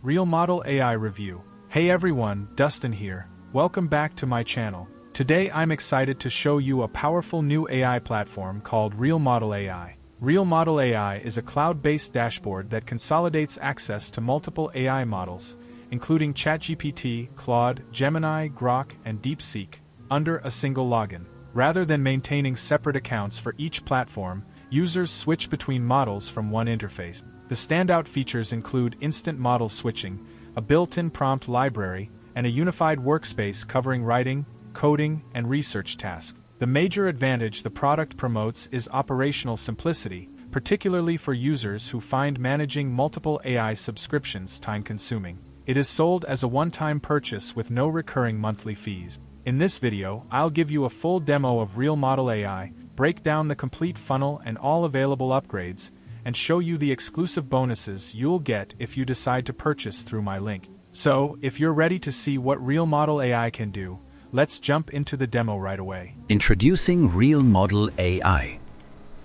Real Model AI Review. Hey everyone, Dustin here. Welcome back to my channel. Today I'm excited to show you a powerful new AI platform called RealModel AI. RealModel AI is a cloud-based dashboard that consolidates access to multiple AI models, including ChatGPT, Claude, Gemini, Grok, and DeepSeek, under a single login. Rather than maintaining separate accounts for each platform, users switch between models from one interface. The standout features include instant model switching, a built-in prompt library, and a unified workspace covering writing, coding, and research tasks. The major advantage the product promotes is operational simplicity, particularly for users who find managing multiple AI subscriptions time-consuming. It is sold as a one-time purchase with no recurring monthly fees. In this video, I'll give you a full demo of RealModel AI, break down the complete funnel and all available upgrades, and show you the exclusive bonuses you'll get if you decide to purchase through my link. So, if you're ready to see what RealModel AI can do, let's jump into the demo right away. Introducing RealModel AI.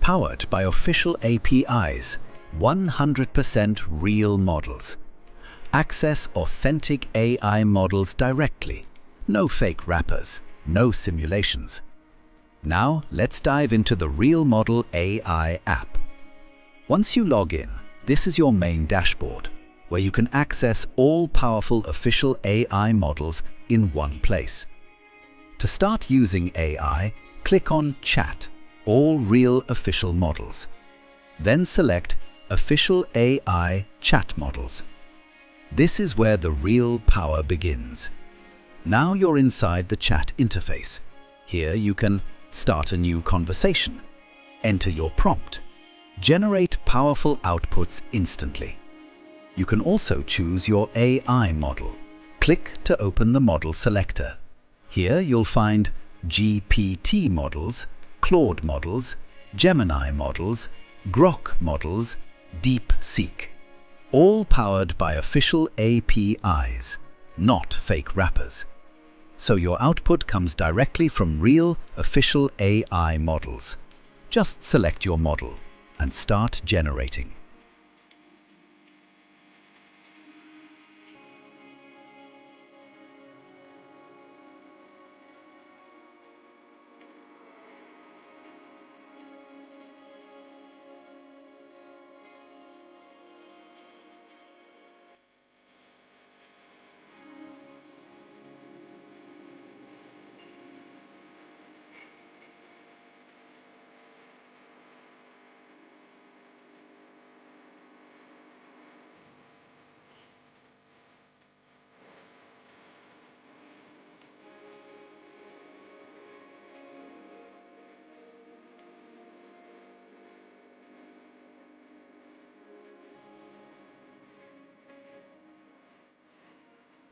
Powered by official APIs, 100% real models. Access authentic AI models directly. No fake wrappers, no simulations. Now, let's dive into the RealModel AI app. Once you log in, this is your main dashboard, where you can access all powerful official AI models in one place. To start using AI, click on Chat, All Real Official Models. Then select Official AI Chat Models. This is where the real power begins. Now you're inside the chat interface. Here you can start a new conversation, enter your prompt, generate powerful outputs instantly. You can also choose your AI model. Click to open the model selector. Here you'll find GPT models, Claude models, Gemini models, Grok models, DeepSeek. All powered by official APIs, not fake wrappers. So your output comes directly from real, official AI models. Just select your model and start generating.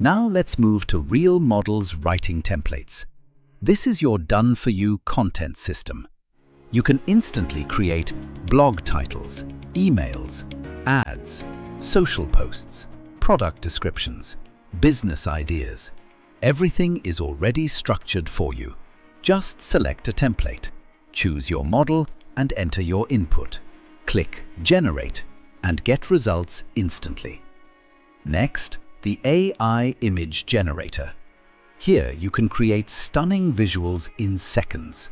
Now let's move to RealModel's writing templates. This is your done-for-you content system. You can instantly create blog titles, emails, ads, social posts, product descriptions, business ideas. Everything is already structured for you. Just select a template, choose your model and enter your input. Click Generate and get results instantly. Next, the AI Image Generator. Here you can create stunning visuals in seconds.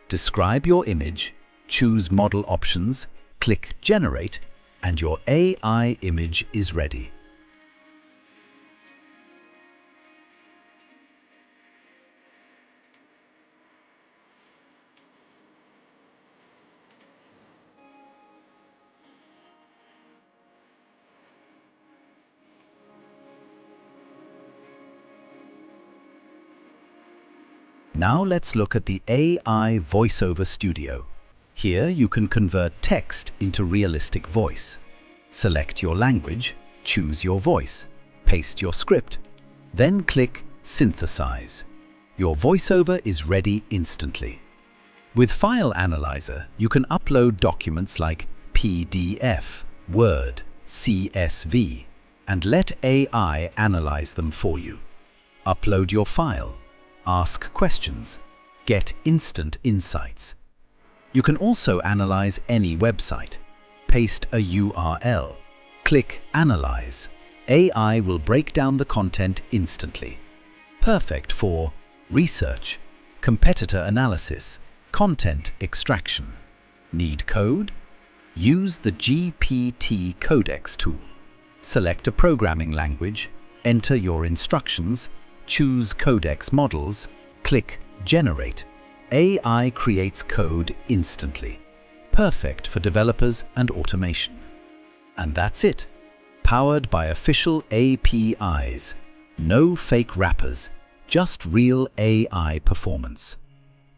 Describe your image, choose model options, click Generate, and your AI image is ready. Now let's look at the AI VoiceOver Studio. Here you can convert text into realistic voice. Select your language, choose your voice, paste your script, then click Synthesize. Your voiceover is ready instantly. With File Analyzer, you can upload documents like PDF, Word, CSV, and let AI analyze them for you. Upload your file. Ask questions, get instant insights. You can also analyze any website. Paste a URL, click Analyze, AI will break down the content instantly. Perfect for research, competitor analysis, content extraction. Need code? Use the GPT Codex tool. Select a programming language, enter your instructions, choose Codex models, click Generate. AI creates code instantly. Perfect for developers and automation. And that's it. Powered by official APIs. No fake wrappers, just real AI performance.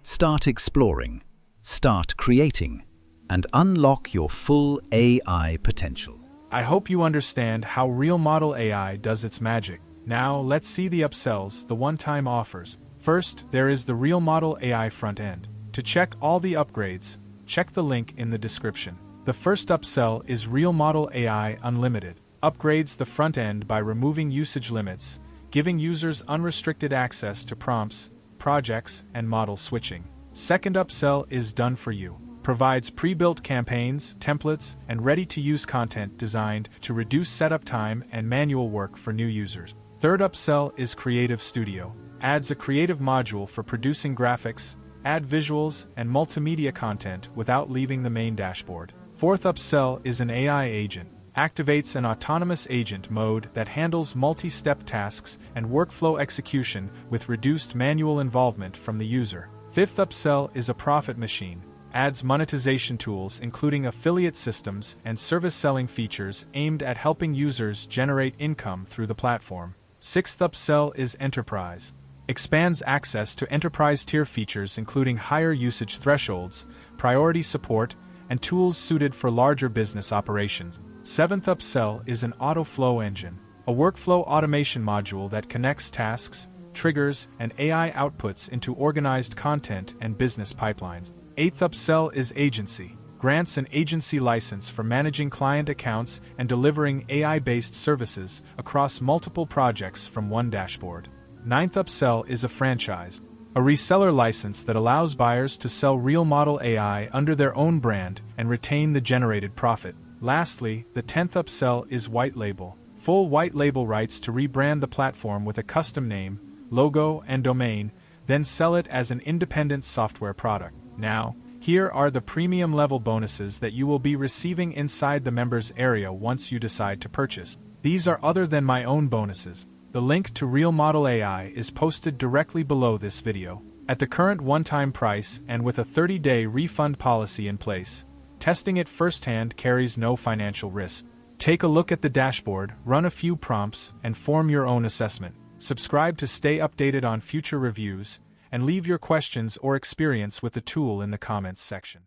Start exploring, start creating, and unlock your full AI potential. I hope you understand how RealModel AI does its magic. Now, let's see the upsells, the one-time offers. First, there is the RealModel AI front end. To check all the upgrades, check the link in the description. The first upsell is RealModel AI Unlimited. Upgrades the front end by removing usage limits, giving users unrestricted access to prompts, projects, and model switching. Second upsell is Done for You. Provides pre-built campaigns, templates, and ready-to-use content designed to reduce setup time and manual work for new users. Third upsell is Creative Studio. Adds a creative module for producing graphics, add visuals, and multimedia content without leaving the main dashboard. Fourth upsell is an AI agent. Activates an autonomous agent mode that handles multi-step tasks and workflow execution with reduced manual involvement from the user. Fifth upsell is a profit machine. Adds monetization tools including affiliate systems and service selling features aimed at helping users generate income through the platform. Sixth upsell is Enterprise. Expands access to enterprise tier features including higher usage thresholds, priority support, and tools suited for larger business operations. Seventh upsell is an Autoflow engine, a workflow automation module that connects tasks, triggers, and AI outputs into organized content and business pipelines. Eighth upsell is Agency. Grants an agency license for managing client accounts and delivering AI-based services across multiple projects from one dashboard. Ninth upsell is a Franchise. A reseller license that allows buyers to sell RealModel AI under their own brand and retain the generated profit. Lastly, the 10th upsell is White Label. Full white label rights to rebrand the platform with a custom name, logo, and domain, then sell it as an independent software product. Now, here are the premium level bonuses that you will be receiving inside the members area once you decide to purchase. These are other than my own bonuses. The link to RealModel AI is posted directly below this video. At the current one-time price and with a 30-day refund policy in place, testing it firsthand carries no financial risk. Take a look at the dashboard, run a few prompts, and form your own assessment. Subscribe to stay updated on future reviews, and leave your questions or experience with the tool in the comments section.